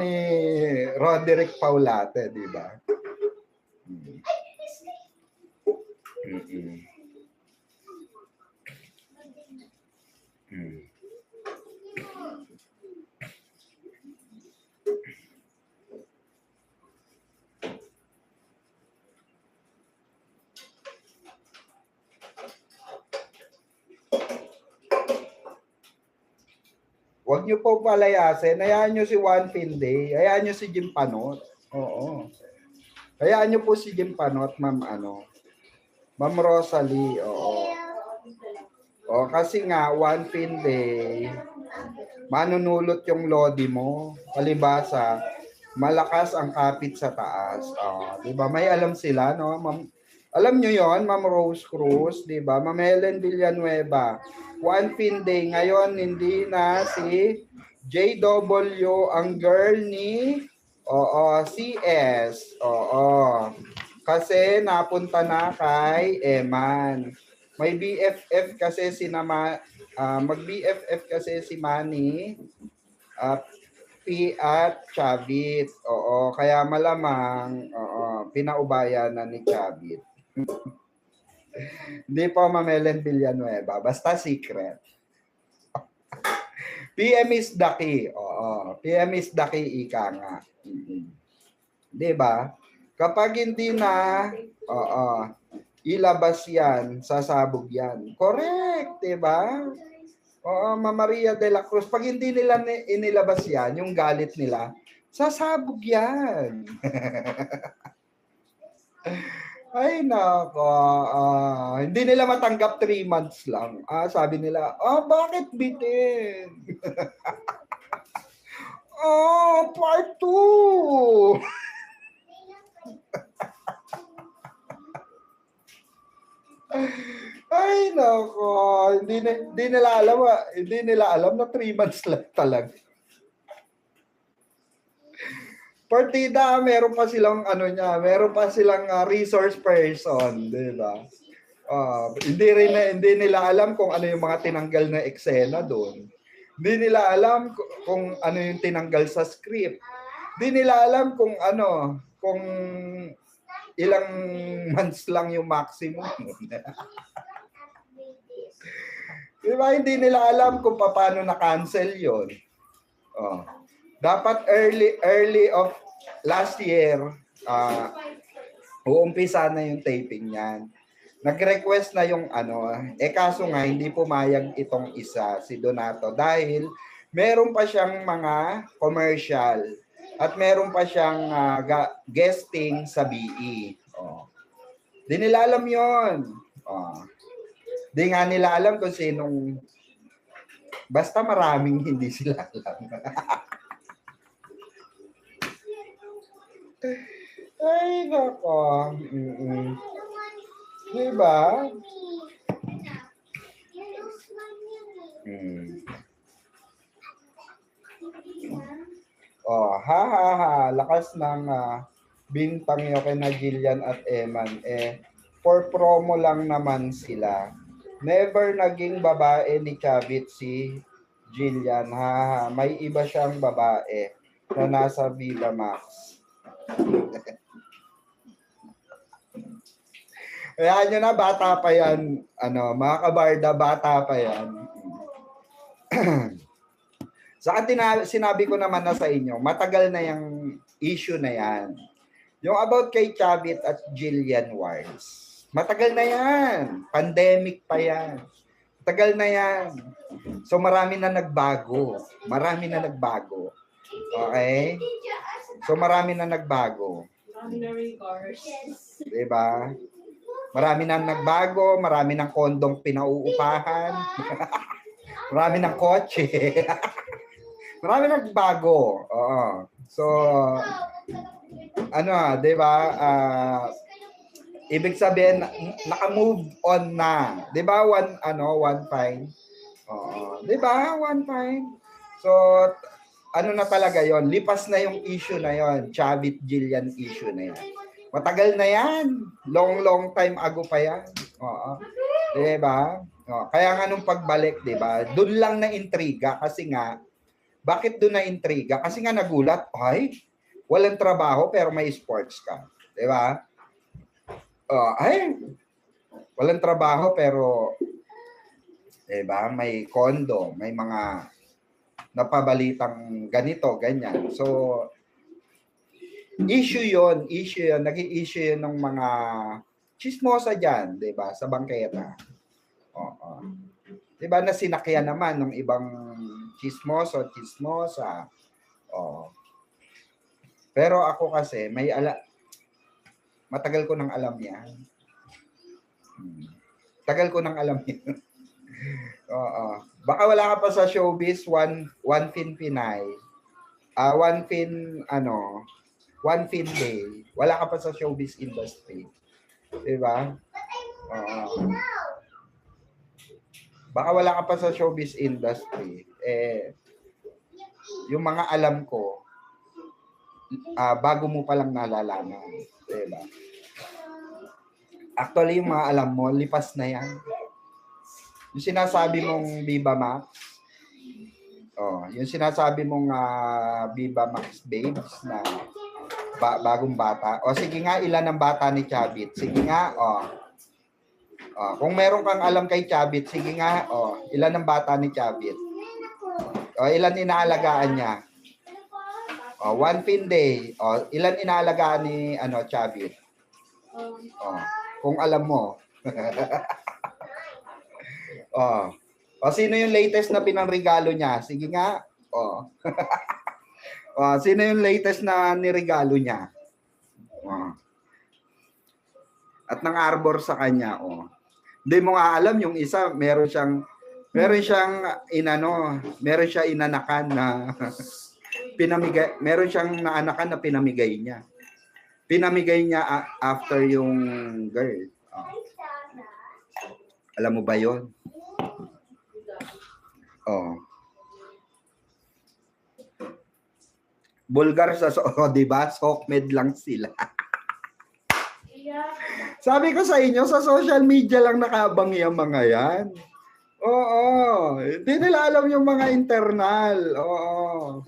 ni Roderick Paulate, di ba? Huwag niyo po palayasin. Hayaan niyo si Juan Finde. Hayaan niyo si Jim Panot. Oo. Hayaan niyo po si Jim Panot, Ma'am Ma'am Rosalie. Oo. O, kasi nga, Juan Finde, manunulot yung lodi mo. Palibasa, malakas ang kapit sa taas. Di ba? May alam sila, no? Alam nyo yon, Ma'am Rose Cruz, di ba? Ma'am Helen Villanueva. Juan Finde, ngayon hindi na si JW ang girl ni CS. Kasi napunta na kay Eman. May BFF kasi mag-BFF kasi si Manny P at Chavit. Kaya malamang pinaubaya na ni Chavit. Hindi po, Ma'am Helen Villanueva. Basta secret. PM is the key. PM is the key, ika nga. Diba? Kapag hindi na, ilabas yan, sasabog yan. Correct, diba? Ma'am Maria de la Cruz, pag hindi nila inilabas yan, yung galit nila, sasabog yan. Ay, nako. Hindi nila matanggap 3 months lang. Sabi nila, bakit bitin? Part 2. Ay, nako. Hindi nila alam na 3 months lang talaga. Partida, meron pa silang meron pa silang resource person, 'di ba? Hindi nila alam kung ano yung mga tinanggal na eksena doon. Hindi nila alam kung ano yung tinanggal sa script. Hindi nila alam kung ilang months lang yung maximum. Di ba? Hindi nila alam kung paano na-cancel yun. Dapat early of last year, uumpisa na yung taping niyan. Nag-request na yung kaso nga hindi pumayag itong isa, si Donato, dahil meron pa siyang mga commercial at meron pa siyang guesting sa BE. Di nila alam yun. Di nga nila alam kung sinong, basta maraming hindi sila alam. Ay, nako. Diba? Lakas ng bintang nyo kay na Jillian at Eman. For promo lang naman sila. Never naging babae ni Chavit si Jillian. May iba siyang babae na nasa Viva Max. Kaya nyo na, bata pa yan. Mga kabarda, bata pa yan. Saka sinabi ko naman na sa inyo, matagal na yung issue na yan. Yung about kay Chavit at Jillian Wars. Matagal na yan. Pandemic pa yan. Matagal na yan. So marami na nagbago. Okay? So marami na nagbago. Marami na regards. Diba? Marami na nagbago, marami ng kondong pinauupahan. Marami ng kotse. Marami nagbago. So, diba? Ibig sabihin, naka-move on na. Diba? One fine. Diba? One fine. So, na talaga yon, lipas na yung issue na yon, Chavit Jillian issue na yan. Matagal na yan. Long time ago pa yan. Diba? Kaya nga nung pagbalik, diba? Doon lang na intriga kasi nga, Bakit doon na intriga? Kasi nga nagulat, ay, walang trabaho pero may sports ka. Di ba? Ay, walang trabaho pero, di ba, may kondo, may mga napabalitang ganito, ganyan. So, issue yun, nag-i-issue yun ng mga chismosa dyan, di ba, sa bangketa. Oo. Di ba, na sinakyan naman ng ibang chismosa. Oo. Pero ako kasi, matagal ko nang alam yan. Tagal ko nang alam yan. Oo. Baka wala ka pa sa showbiz, one fin Pinay. One fin day. Wala ka pa sa showbiz industry. Diba? Oo. Baka wala ka pa sa showbiz industry. Yung mga alam ko, bago mo palang nalalaman. Diba? Actually, yung mga alam mo, lipas na yan. Yung sinasabi mong Viva Max, yung sinasabi mong Viva Max Babes na bagong bata. Sige nga, ilan ang bata ni Chavit? Sige nga, kung meron kang alam kay Chavit, sige nga, ilan ang bata ni Chavit? Ilan inaalagaan niya? One fin day. Ilan inaalagaan ni Chavit? Kung alam mo. Sino yung latest na pinangregalo niya? Sige nga. Sino yung latest na niregalo niya? At nang arbor sa kanya, Hindi mo nga alam yung isa, meron siyang inanakan na pinamigay, meron siyang naanakan na pinamigay niya. Pinamigay niya after yung girl. Alam mo ba 'yon? Bulgar sa di ba? Sokmed lang sila. Sabi ko sa inyo, sa social media lang nakabang yung mga yan. Oo. Hindi nila alam yung mga internal. Oo.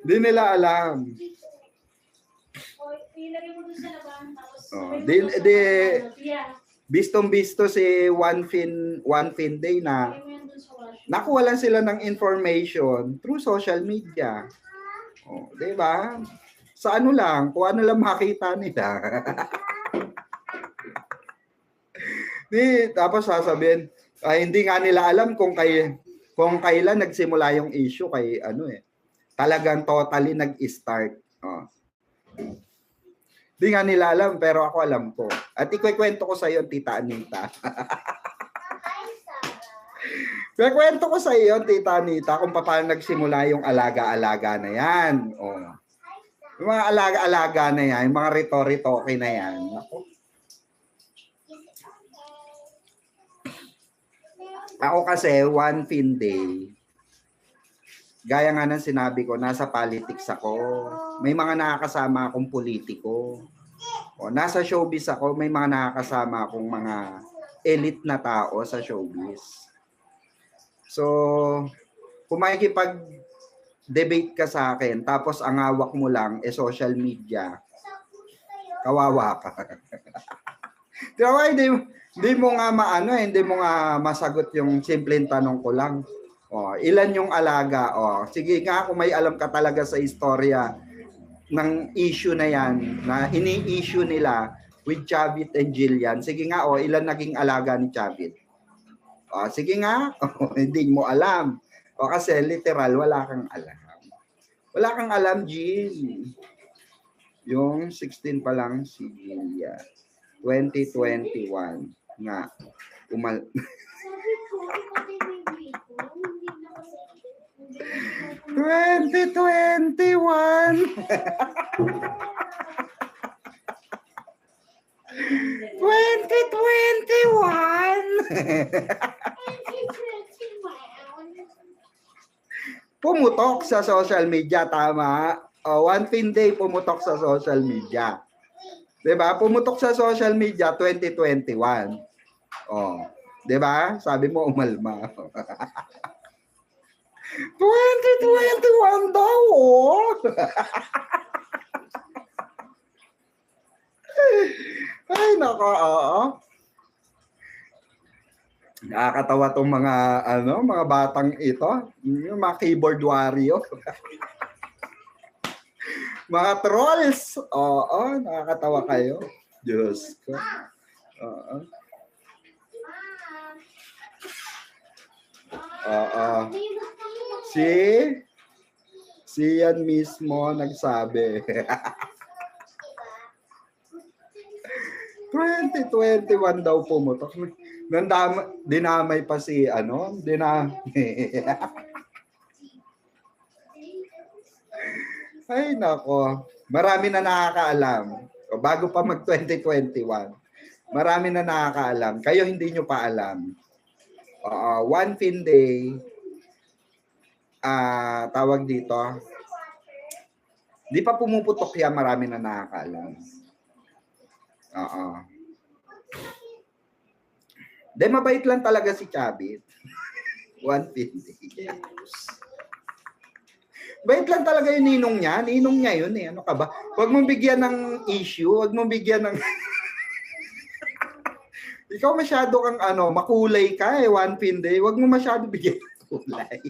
Hindi nila alam. Bistong-bisto si One Fin Day na nakuha lang sila ng information through social media. Di ba? Sa ano lang, kung ano lang makita nila. Tapos sasabihin, hindi nga nila alam kung kailan nagsimula yung issue kay talagang totally nag-start. Hindi nga nila alam, pero ako alam ko. At ikukwento ko sa iyo, Tita Anita. Ikukwento ko sa iyo, Tita Anita, kung paano nagsimula yung alaga-alaga na yan. Yung mga alaga-alaga na yan, yung mga rito-ritoke na yan. Ako kasi, One Fin Day, gaya nga ng sinabi ko, nasa politics ako. May mga nakakasama akong politiko. Nasa showbiz ako, may mga nakakasama akong mga elite na tao sa showbiz. So, kung makikipag-debate ka sa akin, tapos ang hawak mo lang social media, kawawa ka. Diba, hindi mo nga hindi mo nga masagot yung simpleng tanong ko lang. Ilan yung alaga? Sige nga, kung may alam ka talaga sa istorya ng issue na yan, na ini-issue nila with Chavit and Jillian, sige nga, ilan naging alaga ni Chavit? Sige nga, hindi mo alam. Kasi literal, wala kang alam. Wala kang alam, Jill. Yung 16 pa lang si Jillian. 2021 nga. 2021. 2021. Pumutok sa social media, tama? One Fin Day pumutok sa social media. Diba? Pumutok sa social media 2021. Diba? Sabi mo umalma. 2021 daw, oh. Ay, nako, oo. Nakakatawa tong mga mga batang ito, yung mga keyboard warrior. Mga trolls. Oo, nakakatawa kayo. Diyos ko. Oo. Oo. Si yan mismo nagsabi. 2021 daw pumutok. Dinamay pa si Ay nako, marami na nakakaalam. O, bago pa mag 2021, marami na nakakaalam. Kayo hindi nyo pa alam. One Fin Day, tawag dito, di pa pumuputok yan, marami na nakakaalam. De, mabait lang talaga si Chavit. One Fin Day. Bait lang talaga yung ninong niya. Ninong niya yun eh. Ano ka ba? Huwag mong bigyan ng issue. Huwag mong bigyan ng... Ikaw masyado kang makulay ka eh. One Fin Day. Huwag mo masyado bigyan ng kulay.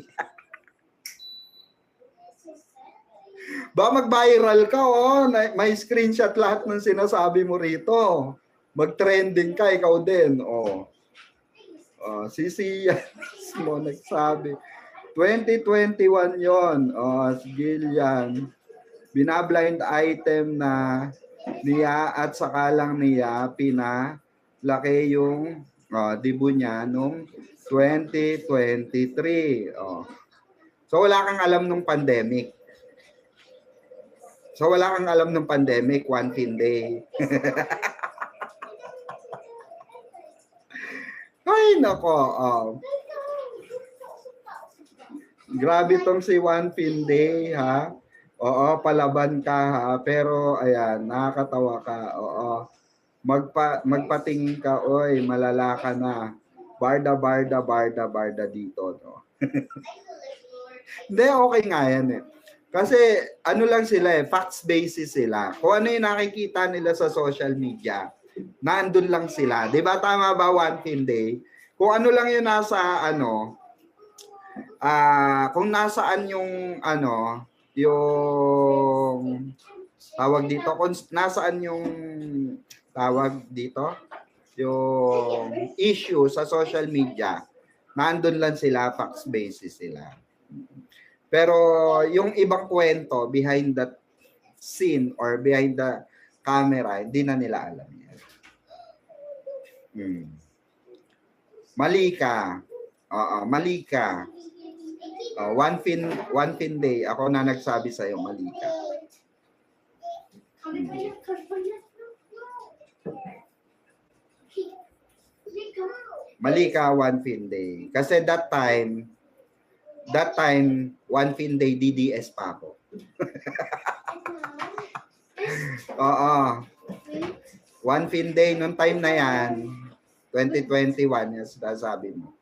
Ba mag-viral ka oh. May screenshot lahat ng sinasabi mo rito. Mag-trending ka. Ikaw din. Oh. Sisi mo nagsabi. 2021 yon. Sige yan. Binablind item na niya at saka lang niya pinalaki yung dibo niya nung 2023. So wala kang alam nung pandemic. One Fin Day. Ay nako. Grabe tong si One Fin Day, ha? Oo, palaban ka, ha? Pero, ayan, nakakatawa ka. Oo. Magpatingin ka, oy, malala ka na. Barda dito, no? Hindi, okay nga yan, eh. Kasi, lang sila, eh, facts basis sila. Kung ano yung nakikita nila sa social media, nandun lang sila. Di ba, tama ba, One Fin Day? Kung ano lang yung nasa, kung nasaan yung yung tawag dito, kung nasaan yung tawag dito, yung issue sa social media, nandun lang sila, facts basis sila. Pero yung ibang kwento behind that scene or behind the camera, hindi na nila alam yan. Mali ka. Mali ka. One Fin Day, ako na nagsabi sa'yo, mali ka. Mali ka, One Fin Day. Kasi that time, One Fin Day, DDS pa ako. One Fin Day, nung time na yan, 2021, yung sabi mo.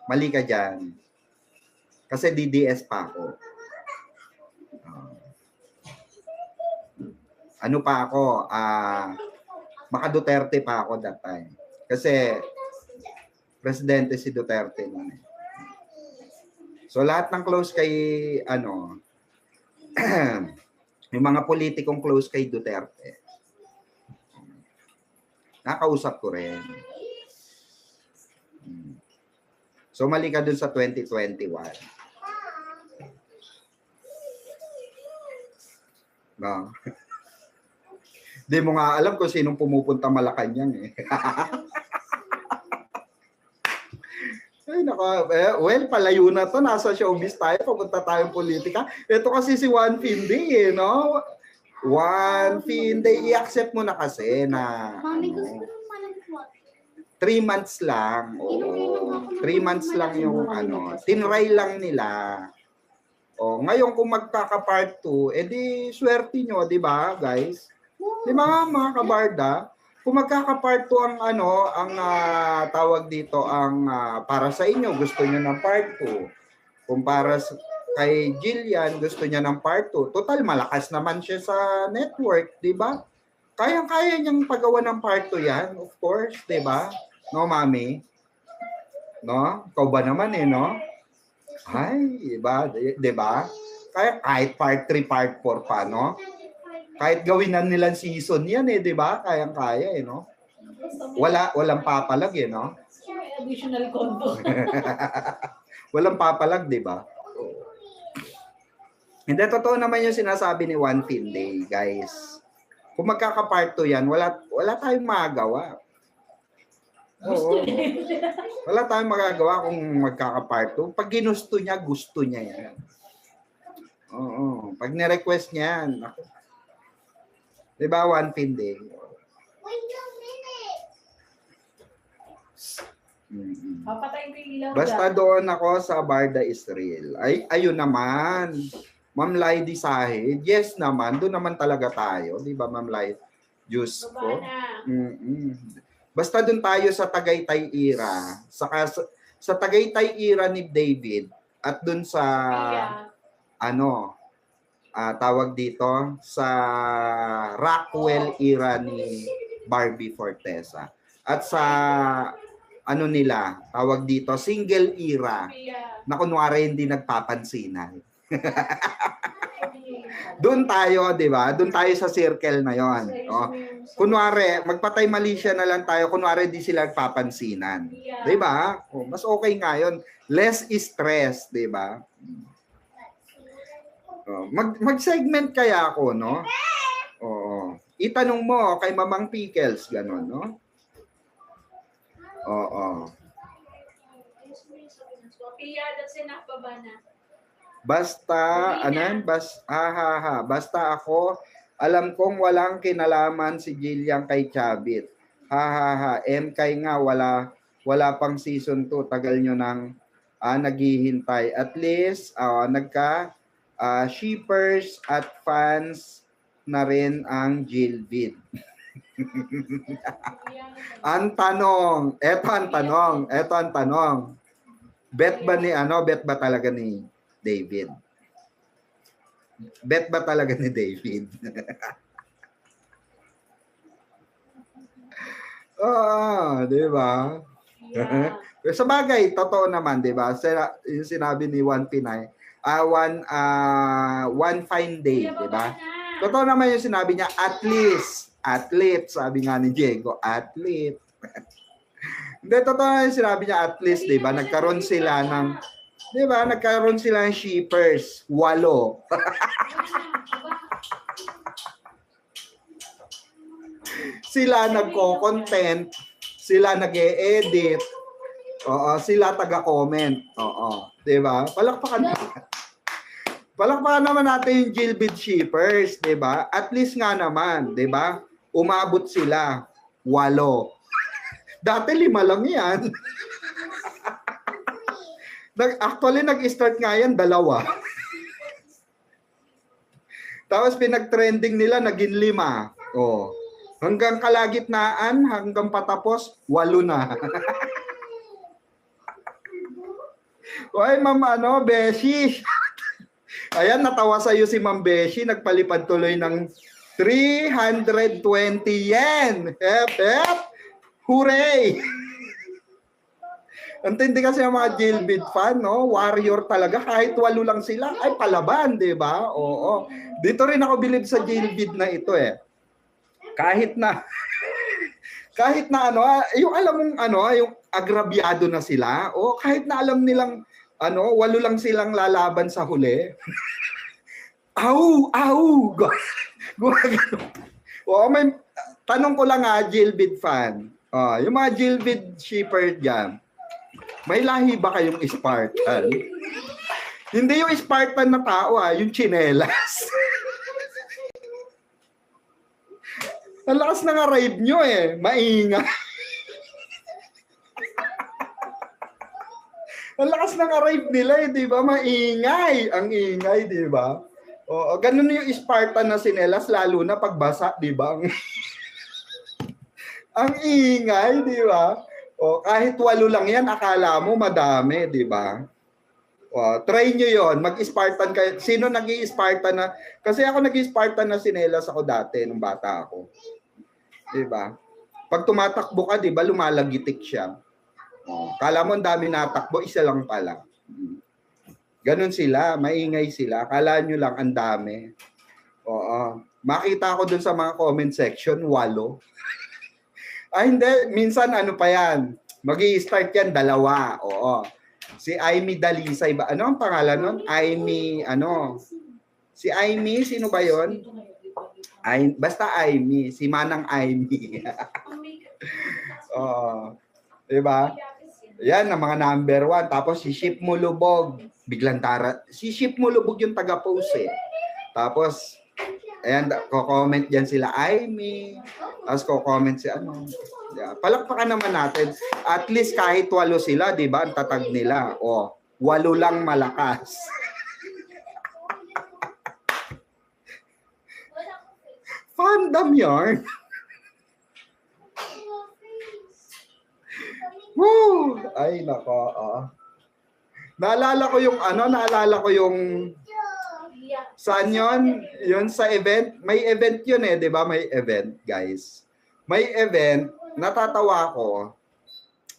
Mali ka dyan. Kasi DDS pa ako. Ano pa ako? Maka Duterte pa ako that time. Kasi presidente si Duterte noon. So lahat ng close kay yung mga politikong close kay Duterte. Nakausap ko rin. So mali ka dun sa 2021. No. Di mo nga alam kung sinong pumupunta Malacanang eh. Ay, naka, well, palayo na to. Nasa showbiz tayo. Pupunta tayong politika. Ito kasi si One Fin Day eh, no? One Fin Day. I-accept mo na kasi na 3 months lang. 3 months lang yung tinry lang nila. Ngayon kung magkaka-part 2, edi swerte nyo, di ba, guys? Di ba, mga kabarda? Kung magkaka-part 2 ang tawag dito, ang para sa inyo, gusto nyo ng part 2. Kumpara kay Jillian, gusto niya ng part 2. Total, malakas naman siya sa network, di ba? Kayang-kaya niyang pagawa ng part 2 yan, of course, di ba? No, mami? No? Ikaw ba naman no? Ay, iba, di ba? Kaya kahit part 3, part 4 pa, no? Kahit gawin na nilang season yan di ba? Kayang-kaya no? Walang papalag no? Additional content. Walang papalag, di ba? Hindi, totoo naman yung sinasabi ni One Fin Day, guys. Kung magkaka-part 2 yan, wala tayong magagawa. Oo. Wala tayong magagawa kung magkaka-part 2. Pag ginusto niya, gusto niya yan. Oo. Pag ni-request niya yan, ako. Diba, One Fin Day? Papatayin ko yung ilaw. Basta doon ako sa Barda Israel. Ay, ayun naman. Ma'am Lady Sahid. Yes naman. Doon naman talaga tayo. Di ba, Ma'am Lady? Diyos ko. Basta doon tayo sa Tagaytay era. Sa Tagaytay era ni David. At doon sa, tawag dito, sa Rockwell era ni Barbie Fortesa. At sa nila, tawag dito, single era, na kunwari hindi nagpapansinan. Doon tayo, di ba? Doon tayo sa circle na yon. Oh. Kunwari, magpatay mali siya na lang tayo, kunwari di sila nagpapansinan. Di ba? Oh, mas okay nga yun. Less stress, di ba? Oh, mag-segment kaya ako, no? Oo. Itanong mo kay Mamang Pickles, gano'n, no? Oo. Basta, basta ako, alam kong walang kinalaman si Jillian kay Chabit. MK nga, wala pang season 2, tagal nyo nang naghihintay. At least, shippers at fans na rin ang Jilvid. Ang tanong, eto ang tanong. Bet ba talaga ni David? Bet ba talaga ni David? Di ba? Yeah. Sa bagay, totoo naman, di ba? Yung sinabi ni One Pinay, one fine day, di ba? Totoo naman yung sinabi niya, at least, athlete, sabi nga ni Diego, athlete. Hindi, totoo na yung sinabi niya, at least, di ba? Nagkaroon sila ng shippers, 8. Sila nagko-content, sila nag-e-edit, sila taga-comment, di ba? Palakpakan naman natin yung Jilbid shippers, di ba? At least nga naman, di ba? Umabot sila 8. Dati 5 lang yan. Actually, nag-start nga yan 2. Tapos pinag-trending nila, naging 5. Hanggang kalagitnaan, hanggang patapos, 8 na. Oy, Ma'am Beshi. Ayan, natawa sa'yo si Ma'am Beshi. Nagpalipad tuloy ng 320 yen. Hep. Hooray! Antindi kasi ang mga Jilbid fan, no? Warrior talaga. Kahit 8 lang sila, ay palaban, di ba? Oo. Dito rin ako bilib sa Jilbid na ito Kahit na yung alam mong yung agrabyado na sila, o kahit na alam nilang 8 lang silang lalaban sa huli. Au! May tanong ko lang Jilbid fan. Yung mga Jilbid shipper dyan, may lahi ba kayong Spartan? Hindi yung Spartan na tao, yung tsinelas. Ang lakas ng arrive nyo maingay. Ang lakas ng arrive nila di ba? Maingay. Ang ingay, di ba? Ganun yung Spartan na sinelas, lalo na pagbasa, di ba? Ang ingay, di ba? Kahit 8 lang yan, akala mo madami, di ba? Try nyo yon, mag-Spartan kayo. Sino nag-i-Spartan na? Kasi ako nag-i-Spartan na sinelas ako dati nung bata ako. Diba? Pag tumatakbo ka, diba, lumalagitik siya. Kala mo ang dami natakbo, isa lang pala. Ganon sila, maingay sila. Kala nyo lang ang dami. Oo. Makita ko dun sa mga comment section, 8. Ay, hindi. Minsan, ano pa yan? Mag-i-start yan, 2. Oo. Si Aimee Dalisay ba? Ano ang pangalan nun? Aimee, ano? Si Aimee, sino ba yon? Basta Aimee. Si Manang Aimee. Diba? Yan, ang mga number 1. Tapos si Ship Mulubog. Biglang si Ship Mulubog yung taga-post eh. Tapos, ayan, ko-comment dyan sila Aimee. Tapos ko-comment si ano. Yeah. Palakpakan naman natin. At least kahit 8 sila, di ba? Ang tatag nila. 8 lang malakas. Fandom yarn. Woo! Ay, nako. Naalala ko yung saan yun? Yun sa event. May event yun eh, di ba? May event, guys. May event. Natatawa ko.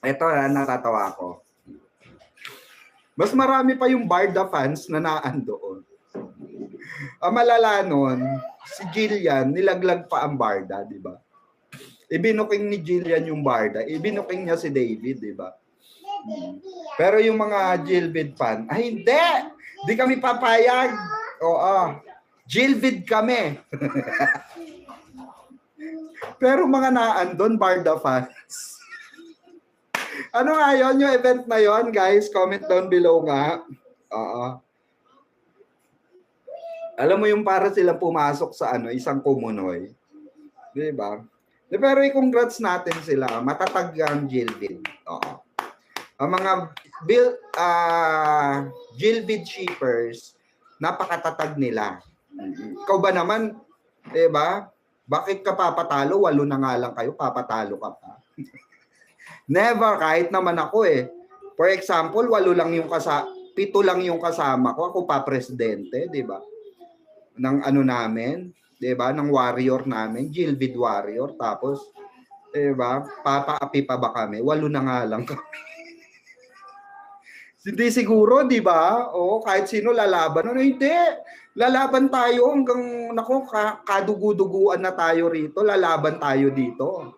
Ito natatawa ko. Mas marami pa yung Barda fans na naandoon. Ang malala nun, si Jillian, nilaglag pa ang Barda, di ba? Ibinuking ni Jillian yung Barda. Ibinuking niya si David, di ba? Pero yung mga Jilvid fan, ay hindi! Di kami papayag. Oo. Jilvid kami. Pero mga naandun, Barda fans. Ano nga yun? Yung event na yon, guys? Comment down below nga. Oo. Alam mo yung para silang pumasok sa isang kumunoy. Diba? Pero i-congrats natin sila. Matatag ang Jilvid. Oo. Ang mga Jilvid shippers, napakatatag nila. Ikaw ba naman, diba? Bakit ka papatalo? 8 na nga lang kayo, papatalo ka pa. Never, kahit naman ako eh. For example, 7 lang yung 7 lang yung kasama ko. Ako pa presidente, di ba? Ng namin, di ba? Ng warrior namin, Jilvid warrior. Tapos, di ba? Papaapi pa ba kami? 8 na nga lang kami. Hindi siguro, di ba? O, kahit sino lalaban. Hindi. Lalaban tayo hanggang, kadugu-duguan na tayo rito. Lalaban tayo dito.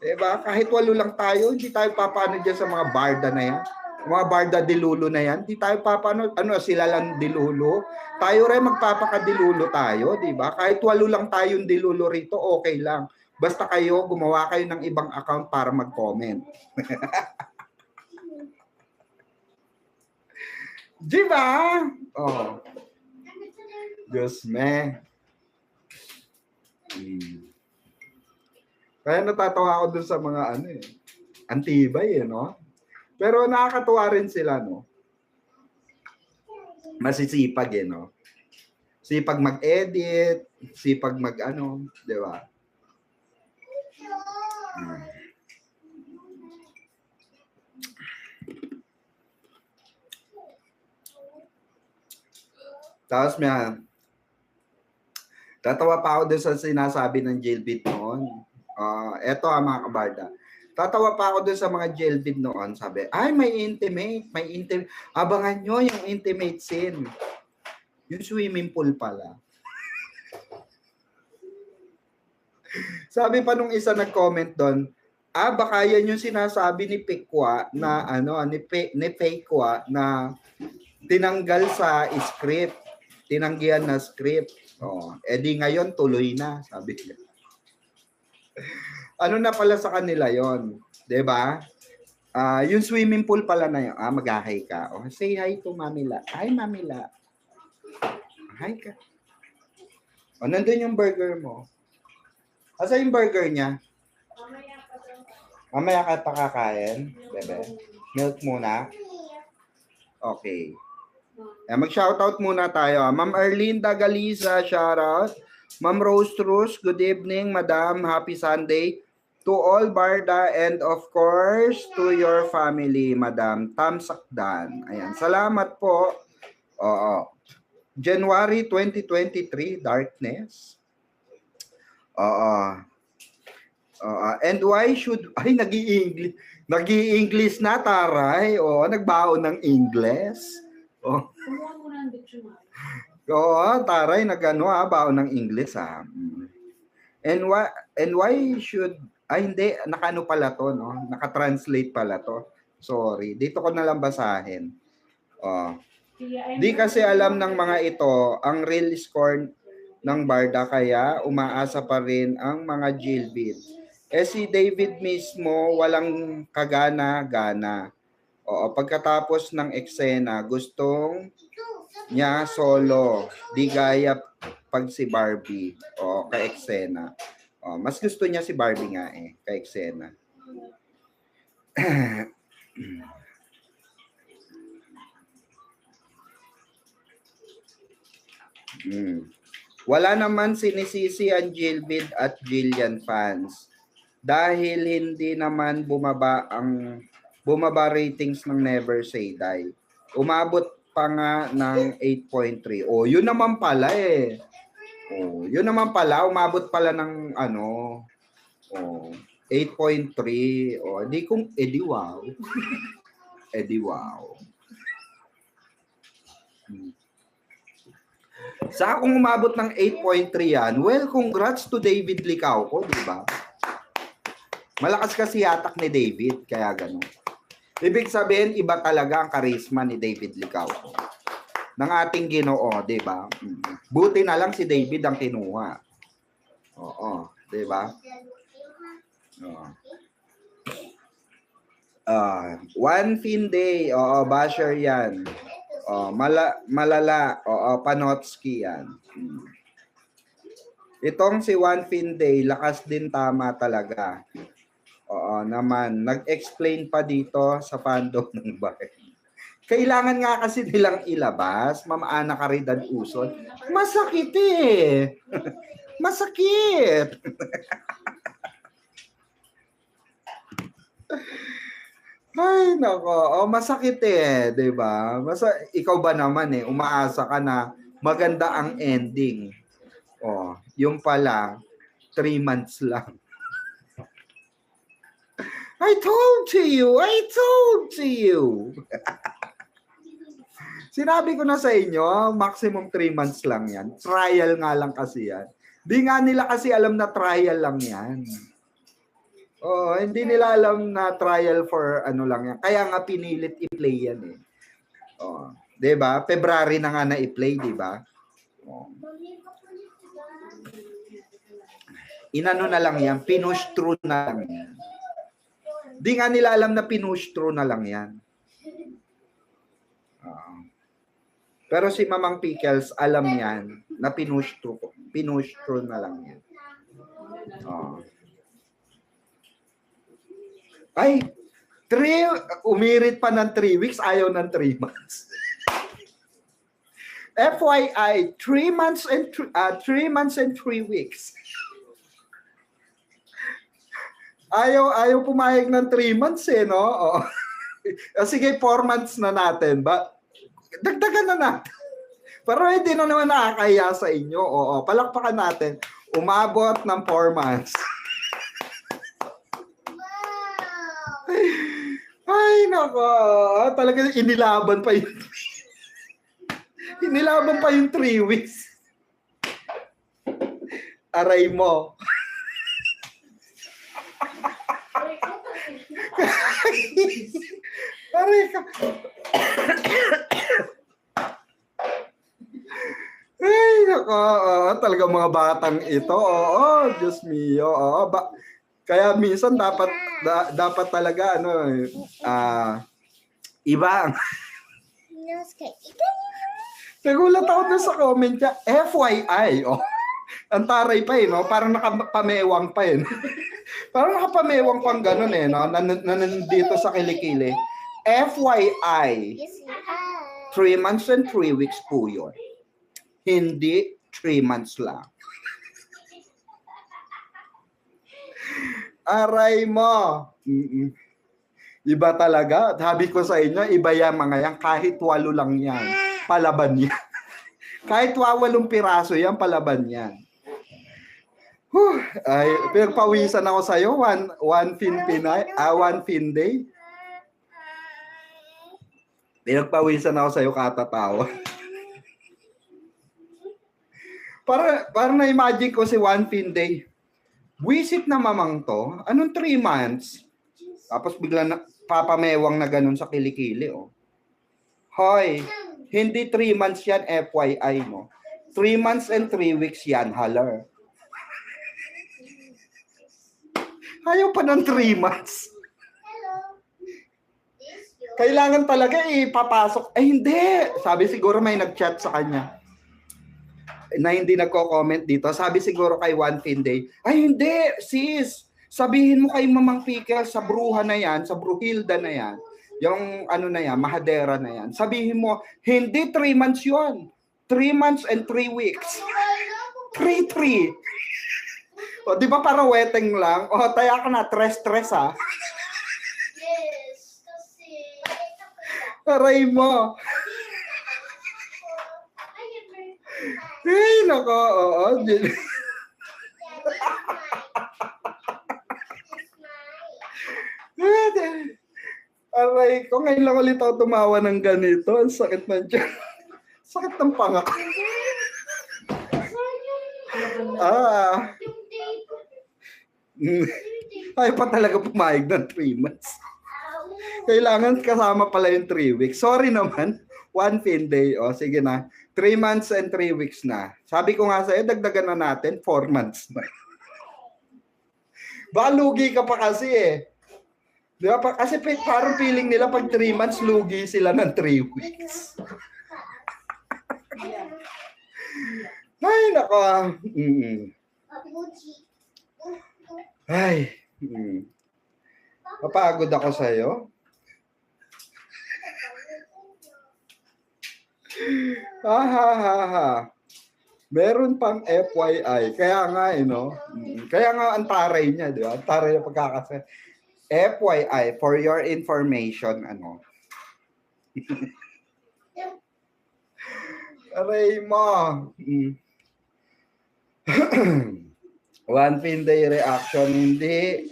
Diba? Kahit 8 lang tayo, hindi tayo papano dyan sa mga barda na yan. Mga barda dilulo na yan, hindi tayo papano, sila lang dilulo. Tayo rin magpapakadilulo tayo, diba? Kahit 8 lang tayong dilulo rito, okay lang. Basta kayo, gumawa kayo ng ibang account para mag-comment. Diba? Oh. Diyos me. Kaya natatawa ako dun sa mga antibay no? Pero nakakatuwa rin sila, no? Masisipag no? Sipag mag-edit, sipag di ba? Tapos tatawa pa ako dun sa sinasabi ng Jilvid noon. Eto mga kabarda. Tatawa pa ako dun sa mga Jilvid noon. Sabi, ay may intimate. Abangan nyo yung intimate scene. Yung swimming pool pala. Sabi pa nung isa nag-comment doon, baka yan yung sinasabi ni Pekwa na ni Pekwa na tinanggal sa script. Tinanggihan na script. Edi ngayon tuloy na, sabi niya. Na pala sa kanila yon, 'di ba? Yung swimming pool pala na yun. Mag-hi ka. Say hi to Mamila. Hi Mamila. Hi ka. Nandun yung burger mo. Asa yung burger niya? Mamaya ka pa kakain, bebe. Milk muna. Okay. Mag-shoutout muna tayo. Ma'am Erlinda Galiza, shoutout. Ma'am Rose Trus, good evening, Madam. Happy Sunday. To all Barda and of course, to your family, Madam Tam Sakdan. Ayan. Salamat po. Oo. January 2023, darkness. Oo. And why should, ay, nag-i-English na, taray. Oo, nagbaon ng English. Oo. Kumuha mo na ang dictionary. Oo, taray, baon ng English, ha. And why should, ay, hindi, nakaano pala to, no? Naka-translate pala to. Sorry. Dito ko na lang basahin. Oh. Di kasi alam ng mga ito ang real score ng Barda, kaya umaasa pa rin ang mga jailbait. Si David mismo walang kagana-gana. Oo, pagkatapos ng eksena, gustong niya solo, di gaya pag si Barbie. Oo, ka-eksena. Mas gusto niya si Barbie nga ka-eksena. Wala naman sinisisi ang Jilbid at Jillian fans dahil hindi naman bumaba ratings ng Never Say Die. Umabot pa nga ng 8.3. Oh, yun naman pala Oh, yun naman pala, umabot pala ng 8.3. Oh, di kung edi wow. Edi wow. Sa kung umabot ng 8.3 yan, well, congrats to David Licauco, di ba? Malakas kasi yatak ni David, kaya gano'n. Ibig sabihin, iba talaga ang karisma ni David Licauco. Ng ating Ginoo, di ba? Buti na lang si David ang kinuha. Oo, di ba? One Fin Day, basher yan. Malala, Panotsky yan. Itong si One Fin Day, lakas din, tama talaga. Oo naman, nag-explain pa dito sa fandom ng Barda. Kailangan nga kasi nilang ilabas, Ma'am Ana Caridad Uson. Masakit Masakit. Ay, nako. Masakit di ba? Ikaw ba naman umaasa ka na maganda ang ending. Yung pala, 3 months lang. I told to you. Sinabi ko na sa inyo, maximum 3 months lang yan. Trial nga lang kasi yan. Di nga nila kasi alam na trial lang yan. Hindi nila alam na trial for ano lang yan. Kaya nga pinilit i-play yan 'di ba? February na nga na i-play, 'di ba? Inano na lang yan, pinush through na lang yan. Di nga nila alam na pinush through na lang yan. Pero si Mamang Pickles alam yan na pinush through na lang yan. Ay, umirit pa ng 3 weeks, ayaw ng 3 months. FYI, 3 months and 3 weeks. Ayaw pumayag ng 3 months no? Sige, 4 months na natin. Dagdagan na natin. Pero hindi na naman nakakaya sa inyo. Palakpakan natin. Umabot ng 4 months. Ay, nako. Talaga inilaban pa yung 3 weeks. Aray mo. Aray ka. Ay, nako. Talaga mga batang ito. Diyos mio. Kaya minsan dapat talaga iba. Nagulat ako dun sa comment niya, FYI. Ang taray pa no? Parang nakapamewang pa Parang nakapamewang pang ganun no? Nandito sa kilikili. FYI. 3 months and 3 weeks po yun. Hindi 3 months lang. Aray mo. Iba talaga. Sabi ko sa inyo, iba yan mga yan. Kahit 8 lang yan. Palaban yan. Kahit 8 piraso yan, palaban yan. Ay, pinagpawisan ako sa'yo. One fin day. Pinagpawisan ako sa'yo, katatawa. para na-imagine ko si One Fin Day. Wisit na mamang to. Anong 3 months? Tapos bigla na papamewang na ganun sa kilikili, oh. Hoy, hindi 3 months yan, FYI mo. 3 months and 3 weeks yan, halar. Ayaw pa ng 3 months. Kailangan talaga ipapasok. Ay, hindi. Sabi siguro may nag-chat sa kanya na hindi nagko-comment dito. Sabi siguro kay One Fin Day, ay hindi, sis. Sabihin mo kay Mamang Pickle sa bruha na yan, sa Bruhilda na yan, yung ano na yan, mahadera na yan. Sabihin mo, hindi 3 months yun. 3 months and 3 weeks. 3. O, di ba parang weteng lang? O, taya ka na, tres ha. Aray mo. Ay, nako, oo. Aray ko, ngayon lang ulit ako tumawa ng ganito. Ang sakit na dyan. Sakit ng pangak. Ay pa talaga pumayag ng 3 months. Kailangan kasama pala yung 3 weeks. Sorry naman. One Fin Day. O, sige na. 3 months and 3 weeks na. Sabi ko nga sa'yo, dagdagan na natin, 4 months na. Baka lugi ka pa kasi eh. Di ba? Kasi parang feeling nila pag 3 months, lugi sila ng 3 weeks. Ay, nako. Ay. Papagod ako sa'yo. Meron pang FYI. Kaya nga, no? Kaya nga ang taray niya, di ba? Ang taray na pagkakasa. FYI, for your information, ano? Aray mo. One Fin Day reaction, hindi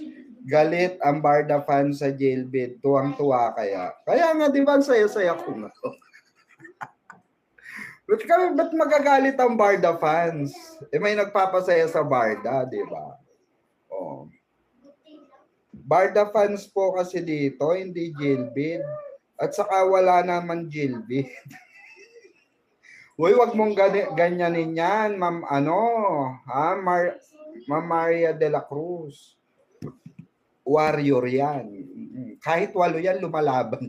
galit ang Barda fan sa jailbait. Tuwang-tuwa kaya. Kaya nga, di ba, saya-saya ko nga. Ba't magagalit ang Barda fans? Eh, may nagpapasaya sa Barda, di ba? Oh. Barda fans po kasi dito, hindi jailbait. At saka wala naman jailbait. Uy, wag mong ganyanin yan, Ma'am Ma'am Maria de la Cruz. Warrior yan. Kahit 8 yan, lumalaban.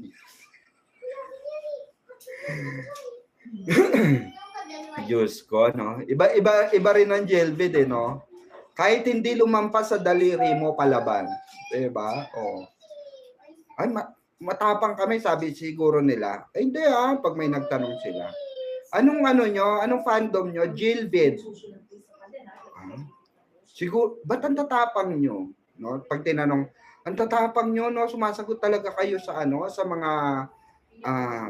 Diyos ko, no? Iba rin ang jailbait, eh, no? Kahit hindi lumampas sa daliri mo, palaban. Diba? Oh. Ay, matapang kami, sabi siguro nila. Ay, hindi pag may nagtanong sila. Anong fandom nyo? Jailbait. Siguro, ba't ang tatapang nyo? No? Pag tinanong, ang tatapang nyo, no? Sumasagot talaga kayo sa sa mga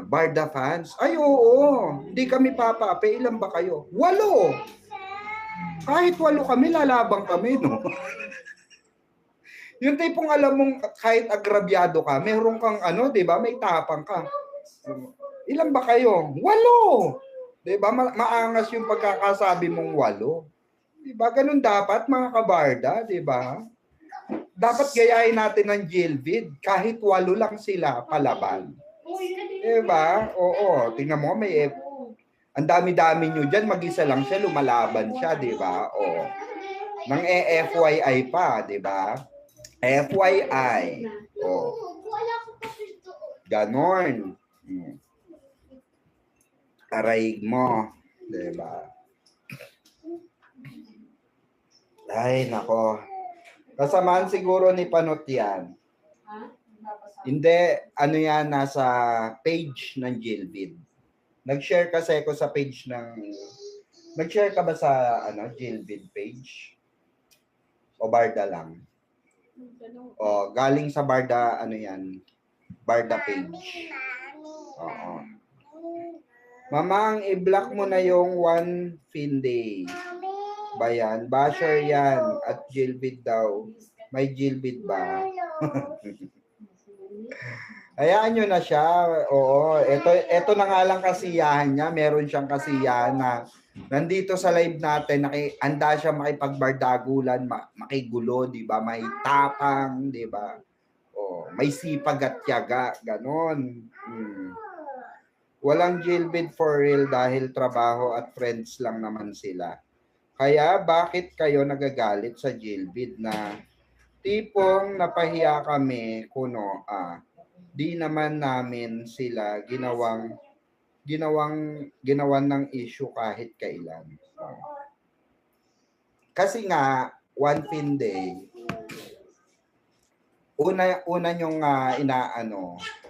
Barda fans. Ay, oo. Hindi kami papape. Ilan ba kayo? 8. Kahit 8 kami, lalabang kami, no? Yung tipong alam mong kahit agrabyado ka, meron kang di ba? May tapang ka. Ilan ba kayo? 8. Di ba? Maangas yung pagkakasabi mong 8. Di ba? Ganun dapat, mga kabarda, di ba? Dapat gayahin natin ng jailbait. Kahit 8 lang sila, palaban. Diba? Oo. Tingnan mo, may ang dami-dami nyo dyan, mag-isa lang siya, lumalaban siya, diba? Oo. Nang FYI pa, diba? FYI. Oo. Ganon. Aray mo. Diba? Ay, nako. Kasamaan siguro ni Panot yan. Hindi, yan, nasa page ng jailbait. Nag-share kasi ako sa page ng... Nag-share ka ba sa jailbait page? O Barda lang? O, galing sa Barda, yan? Barda page. Oo. Mamang, i-block mo na yung One Finday. Bayan, basher yan. At Jilbid daw. May Jilbid ba? Hayaan nyo na siya. Oo, ito na nga lang kasiyahan niya. Meron siyang kasiyahan na nandito sa live natin, handa siya makipagbardagulan, makigulo, di ba? May tapang, di ba? Oh, may sipag at tiyaga, ganon. Walang jailbait for real dahil trabaho at friends lang naman sila. Kaya bakit kayo nagagalit sa jailbait na tipong napahiya kami kuno di naman namin sila ginawan ng issue kahit kailan. Kasi nga One Finday, una yung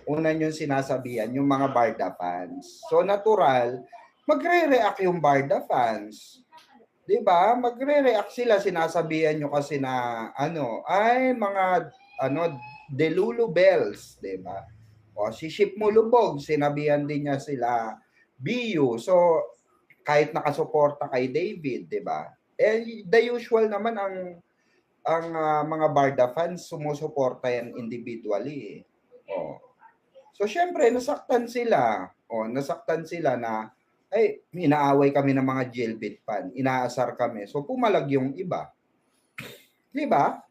una yung sinasabihan yung mga Barda fans. So natural, magre-react yung Barda fans. 'Di ba? Magre-react sila, sinasabihan nyo kasi na ay mga Delulu Bells, 'di ba? O si Ship mo lubog, sinabihan din niya sila BU. So kahit nakasuporta kay David, 'di ba? Eh the usual naman ang mga Barda fans sumusuporta yan individually. Oh. So syempre nasaktan sila. Nasaktan sila na ay inaaway kami ng mga jailbait fan, inaasar kami. So pumalag yung iba. 'Di ba?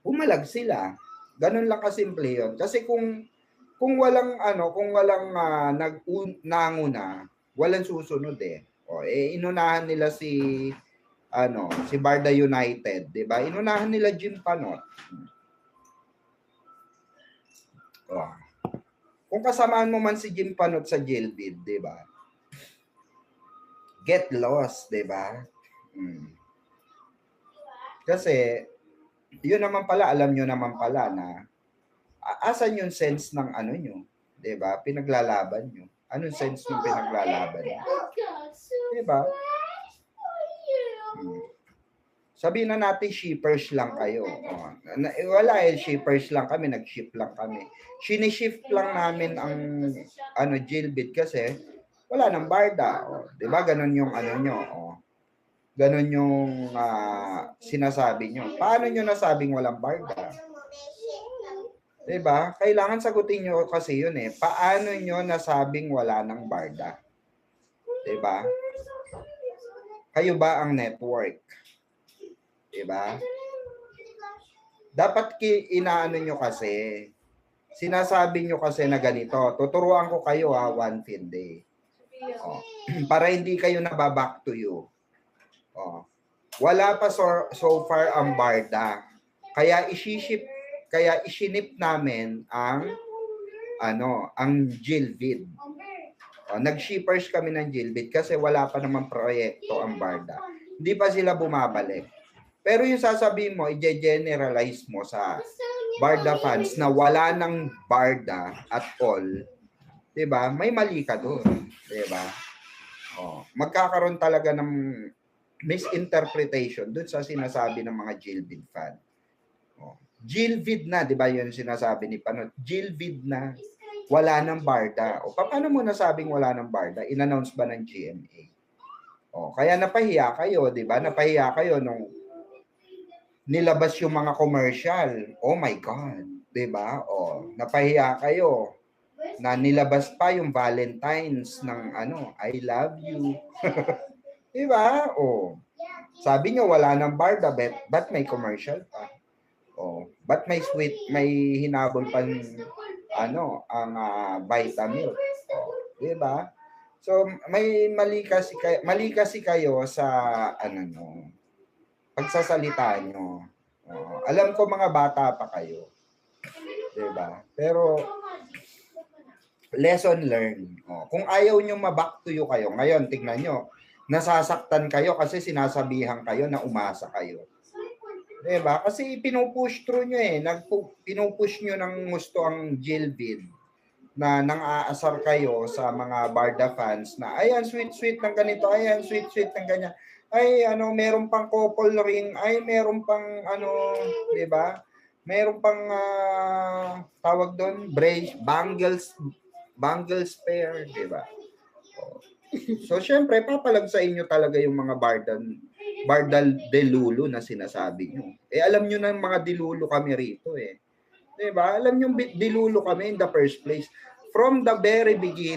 Pumalag sila. Ganun lang kasimple 'yon. Kasi kung walang nanguna, walang susunod eh. Inunahan nila si Barda United, 'di ba? Inunahan nila Jim Panot. Kung kasamaan mo man si Jim Panot sa jailbait, 'di ba? Get lost, 'di ba? Kasi yun naman pala, alam nyo naman pala na asan yung sense ng nyo, 'di ba? Pinaglalaban nyo. Anong sense ng pinaglalaban nyo? 'Di ba? Sabihin na natin shippers lang kayo. Wala shippers lang kami, nag-ship lang kami. Shinishift lang namin ang jailbait kasi wala nang Barda. 'Di ba? Ganun yung nyo. Ganon yung sinasabi nyo. Paano nyo nasabing walang Barda? Diba? Kailangan sagutin nyo kasi yun eh. Paano nyo nasabing wala ng Barda? Diba? Kayo ba ang network? Diba? Dapat inaano nyo kasi. Sinasabi nyo kasi na ganito. Tuturuan ko kayo One Finday. Para hindi kayo nababack to you. Wala pa so far ang Barda. Kaya isinip namin ang jailbait. Nag-shippers kami ng jailbait kasi wala pa naman proyekto ang Barda. Hindi pa sila bumabalik. Pero yung sasabihin mo, i-generalize mo sa Barda fans na wala ng Barda at all, 'di ba? May mali ka doon, 'di ba? Magkakaroon talaga ng misinterpretation doon sa sinasabi ng mga jailbait fan. Jailbait na, 'di ba 'yun sinasabi ni Panot? Jailbait na. Wala nang Barda. Paano mo nasabing wala nang Barda? In-announce ba ng GMA? Kaya napahiya kayo, 'di ba? Napahiya kayo nung nilabas yung mga commercial. Oh my God, 'di ba? Napahiya kayo na nilabas pa yung Valentine's ng I love you. Diba? Sabi nyo wala nang Barda, but may commercial pa. But may hinabol pa ang Vitamilk. Diba? So may mali kasi kayo sa pagsasalita nyo. Alam ko mga bata pa kayo. Diba? Pero lesson learned. Kung ayaw nyo ma-back to you kayo, ngayon tignan nyo, nasasaktan kayo kasi sinasabihan kayo na umasa kayo. Diba? Kasi pinupush through nyo pinupush nyo ng gusto ang jailbait na nang-aasar kayo sa mga Barda fans na ayan, sweet-sweet ng ganito, ayan, sweet-sweet ng ganyan. Ay, meron pang couple ring, ay, meron pang diba? Meron pang tawag doon, bangles, Bangle spare, di ba? So, syempre, papalag sa inyo talaga yung mga bardal delulo na sinasabi nyo. Eh, alam nyo na mga dilulo kami rito eh. Di ba? Alam nyo dilulo kami in the first place. From the very beginning,